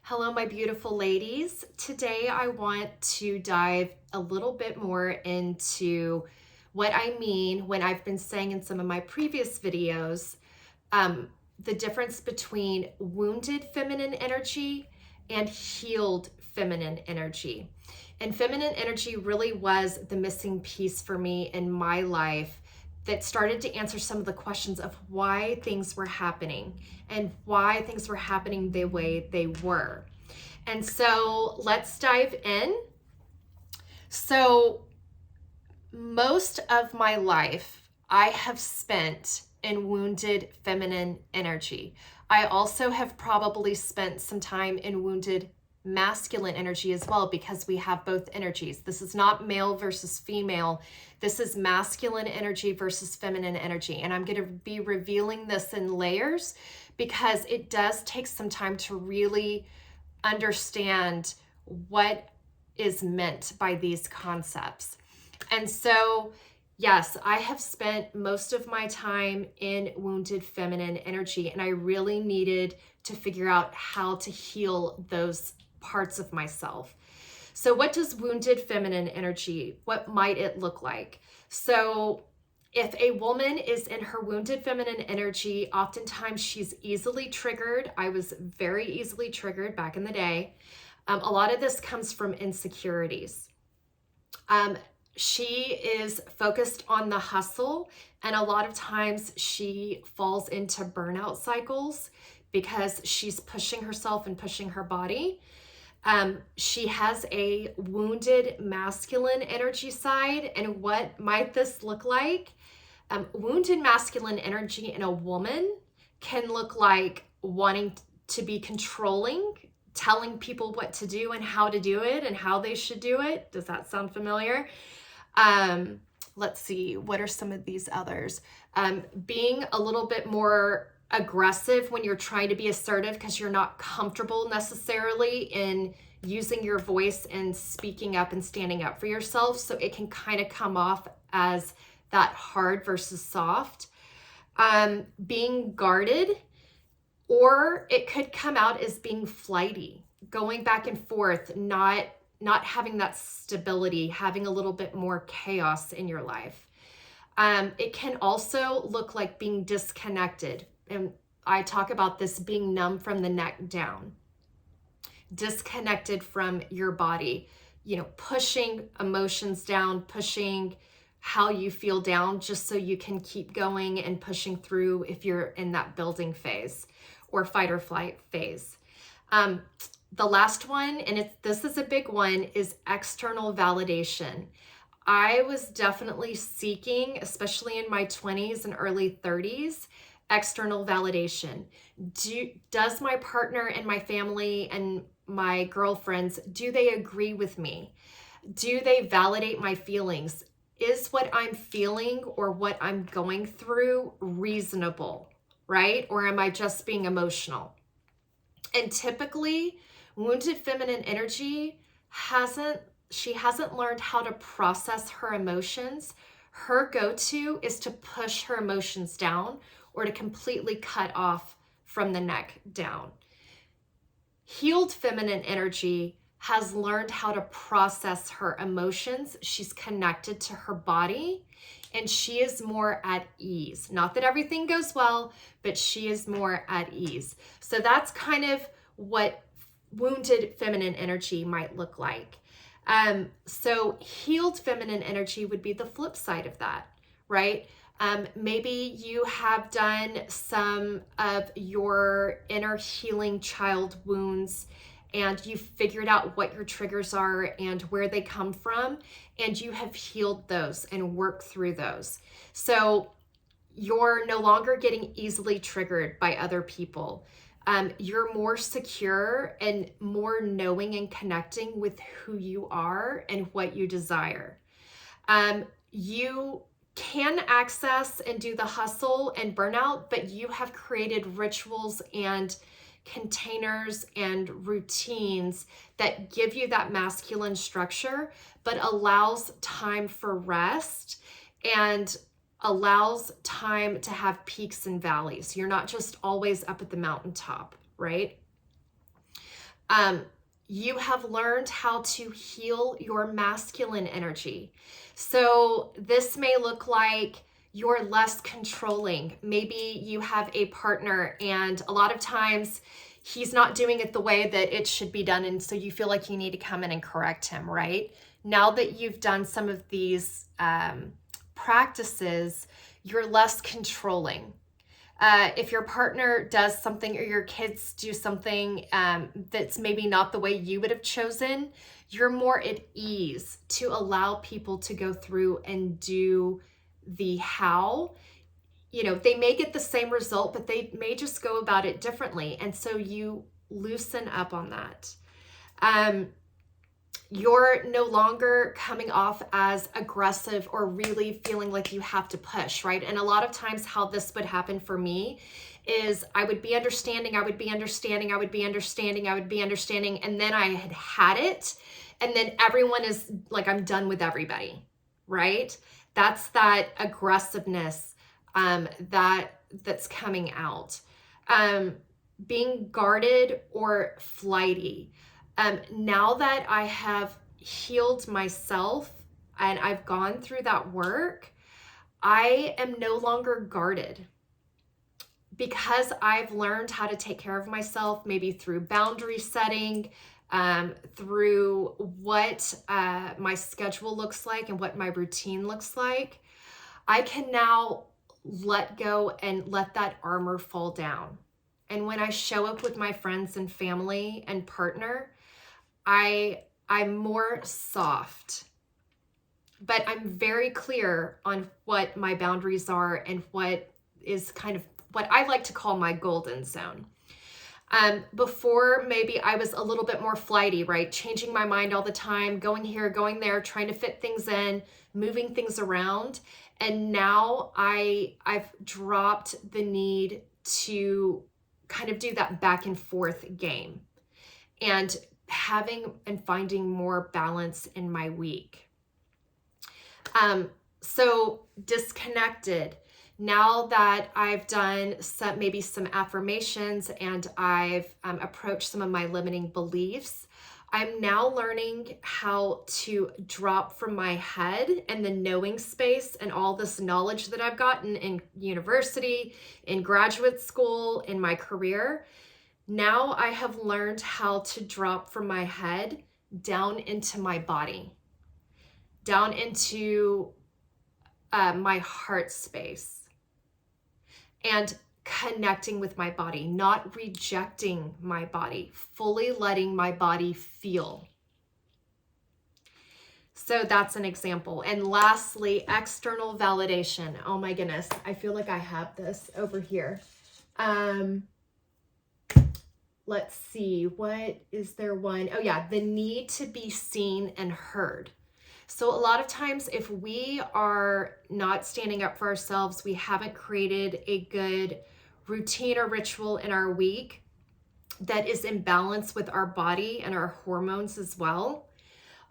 Hello, my beautiful ladies. Today I want to dive a little bit more into what I mean when I've been saying in some of my previous videos, the difference between wounded feminine energy and healed feminine energy. And feminine energy really was the missing piece for me in my life that started to answer some of the questions of why things were happening and why things were happening the way they were. And so let's dive in. So, most of my life I have spent in wounded feminine energy. I also have probably spent some time in wounded masculine energy as well, because we have both energies. This is not male versus female. This is masculine energy versus feminine energy. And I'm going to be revealing this in layers because it does take some time to really understand what is meant by these concepts. And so, yes, I have spent most of my time in wounded feminine energy, and I really needed to figure out how to heal those parts of myself. So what does wounded feminine energy, what might it look like? So if a woman is in her wounded feminine energy, oftentimes she's easily triggered. I was very easily triggered back in the day. A lot of this comes from insecurities. She is focused on the hustle, and a lot of times she falls into burnout cycles because she's pushing herself and pushing her body. She has a wounded masculine energy side. And what might this look like? Wounded masculine energy in a woman can look like wanting to be controlling, telling people what to do and how to do it and how they should do it. Does that sound familiar? Let's see, what are some of these others? Being a little bit more aggressive when you're trying to be assertive because you're not comfortable necessarily in using your voice and speaking up and standing up for yourself. So it can kind of come off as that hard versus soft. Being guarded, or it could come out as being flighty, going back and forth, not having that stability, having a little bit more chaos in your life. It can also look like being disconnected. And I talk about this being numb from the neck down, disconnected from your body, pushing emotions down, pushing how you feel down just so you can keep going and pushing through if you're in that building phase or fight or flight phase. The last one, and this is a big one, is external validation. I was definitely seeking, especially in my 20s and early 30s, external validation. Does my partner and my family and my girlfriends, do they agree with me? Do they validate my feelings? Is what I'm feeling or what I'm going through reasonable, right? Or am I just being emotional? And typically, wounded feminine energy hasn't learned how to process her emotions. Her go-to is to push her emotions down or to completely cut off from the neck down. Healed feminine energy has learned how to process her emotions. She's connected to her body and she is more at ease. Not that everything goes well, but she is more at ease. So that's kind of what wounded feminine energy might look like. So healed feminine energy would be the flip side of that, right? Maybe you have done some of your inner healing child wounds and you've figured out what your triggers are and where they come from, and you have healed those and worked through those. So you're no longer getting easily triggered by other people. You're more secure and more knowing and connecting with who you are and what you desire. You can access and do the hustle and burnout, but you have created rituals and containers and routines that give you that masculine structure, but allows time for rest and allows time to have peaks and valleys. You're not just always up at the mountaintop, right? You have learned how to heal your masculine energy. So this may look like you're less controlling. Maybe you have a partner and a lot of times he's not doing it the way that it should be done. And so you feel like you need to come in and correct him, right? Now that you've done some of these practices, you're less controlling. If your partner does something or your kids do something that's maybe not the way you would have chosen, you're more at ease to allow people to go through and do the how. You know, they may get the same result, but they may just go about it differently. And so you loosen up on that. You're no longer coming off as aggressive or really feeling like you have to push, right? And a lot of times how this would happen for me is I would be understanding, and then I had it, and then everyone is like, I'm done with everybody, right? That's that aggressiveness that's coming out. Being guarded or flighty. Now that I have healed myself and I've gone through that work, I am no longer guarded because I've learned how to take care of myself, maybe through boundary setting, through what my schedule looks like and what my routine looks like. I can now let go and let that armor fall down. And when I show up with my friends and family and partner, I'm more soft, but I'm very clear on what my boundaries are and what is kind of what I like to call my golden zone. Before, maybe I was a little bit more flighty, right? Changing my mind all the time, going here, going there, trying to fit things in, moving things around. And now I've dropped the need to kind of do that back and forth game and having and finding more balance in my week. So disconnected. Now that I've done maybe some affirmations and I've approached some of my limiting beliefs, I'm now learning how to drop from my head and the knowing space and all this knowledge that I've gotten in university, in graduate school, in my career. Now I have learned how to drop from my head down into my body, down into my heart space, and connecting with my body, not rejecting my body, fully letting my body feel. So that's an example. And lastly, external validation. Oh my goodness, I feel like I have this over here. Let's see, what is there one? Oh yeah, the need to be seen and heard. So a lot of times if we are not standing up for ourselves, we haven't created a good routine or ritual in our week that is in balance with our body and our hormones as well.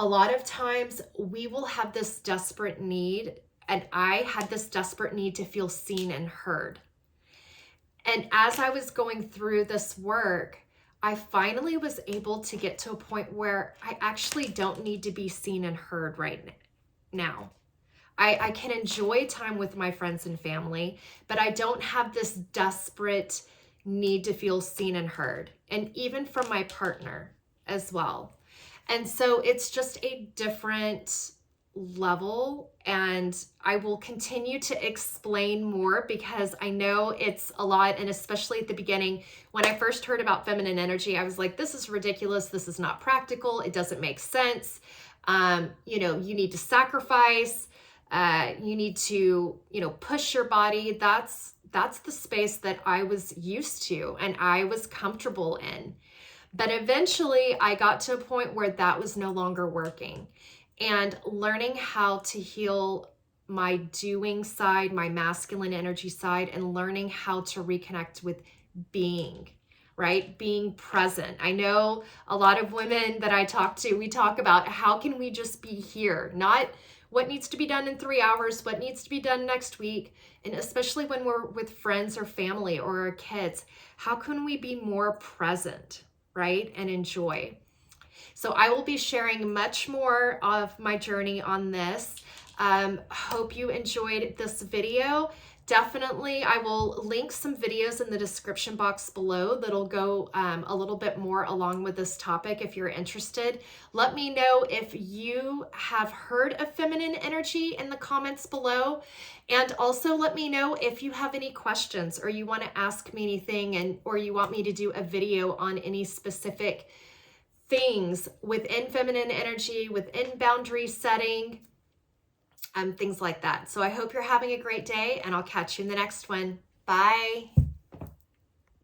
A lot of times we will have this desperate need, and I had this desperate need to feel seen and heard. And as I was going through this work, I finally was able to get to a point where I actually don't need to be seen and heard right now. I can enjoy time with my friends and family, but I don't have this desperate need to feel seen and heard, and even from my partner as well. And so it's just a different level, and I will continue to explain more because I know it's a lot. And especially at the beginning, when I first heard about feminine energy, I was like, this is ridiculous. This is not practical. It doesn't make sense. You need to sacrifice. You need to, push your body. That's the space that I was used to and I was comfortable in. But eventually I got to a point where that was no longer working. And learning how to heal my doing side, my masculine energy side, and learning how to reconnect with being, right? Being present. I know a lot of women that I talk to, we talk about how can we just be here, not what needs to be done in 3 hours, what needs to be done next week. And especially when we're with friends or family or our kids, how can we be more present? right? And enjoy. So I will be sharing much more of my journey on this. Hope you enjoyed this video. Definitely, I will link some videos in the description box below that'll go a little bit more along with this topic if you're interested. Let me know if you have heard of feminine energy in the comments below. And also let me know if you have any questions or you want to ask me anything or you want me to do a video on any specific things within feminine energy, within boundary setting, things like that. So I hope you're having a great day, and I'll catch you in the next one. Bye.